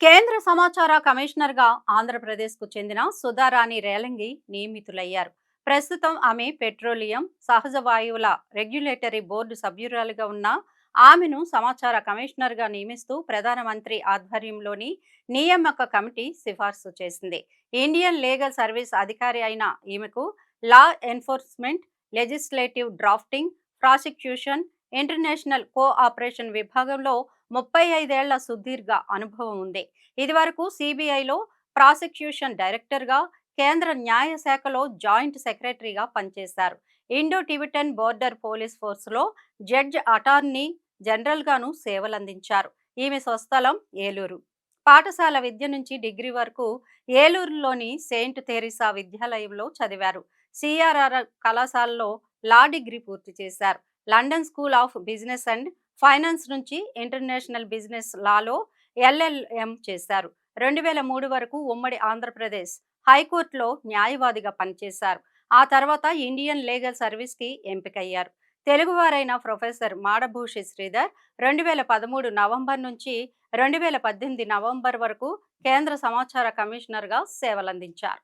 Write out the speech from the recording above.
కేంద్ర సమాచార కమిషనర్గా ఆంధ్రప్రదేశ్కు చెందిన సుధారాణి రేలంగి నియమితులయ్యారు. ప్రస్తుతం ఆమె పెట్రోలియం, సహజ వాయువుల రెగ్యులేటరీ బోర్డు సభ్యురాలిగా ఉన్న ఆమెను సమాచార కమిషనర్గా నియమిస్తూ ప్రధానమంత్రి ఆధ్వర్యంలోని నియామక కమిటీ సిఫార్సు చేసింది. ఇండియన్ లీగల్ సర్వీస్ అధికారి అయిన ఈమెకు law enforcement, legislative drafting, prosecution, international cooperation విభాగంలో 35 ఏళ్ల సుదీర్ఘ అనుభవం ఉంది. ఇదివరకు సిబిఐలో ప్రాసిక్యూషన్ డైరెక్టర్గా, కేంద్ర న్యాయశాఖలో జాయింట్ సెక్రటరీగా పనిచేశారు. ఇండో టిబెటన్ బోర్డర్ పోలీస్ ఫోర్స్లో జడ్జ్ అటార్నీ జనరల్గాను సేవలందించారు. ఈమె స్వస్థలం ఏలూరు. పాఠశాల విద్య నుంచి డిగ్రీ వరకు ఏలూరులోని సెయింట్ థెరిసా విద్యాలయంలో చదివారు. సిఆర్ఆర్ కళాశాలలో లా డిగ్రీ పూర్తి చేశారు. London school of business and finance నుంచి ఇంటర్నేషనల్ బిజినెస్ లాలో ఎల్ఎల్ఎం చేశారు. 2003 వరకు ఉమ్మడి ఆంధ్రప్రదేశ్ హైకోర్టులో న్యాయవాదిగా పనిచేశారు. ఆ తర్వాత ఇండియన్ లీగల్ సర్వీస్కి ఎంపికయ్యారు. తెలుగువారైన ప్రొఫెసర్ మాడభూషి శ్రీధర్ 2013 నవంబర్ నుంచి 2018 నవంబర్ వరకు కేంద్ర సమాచార కమిషనర్గా సేవలందించారు.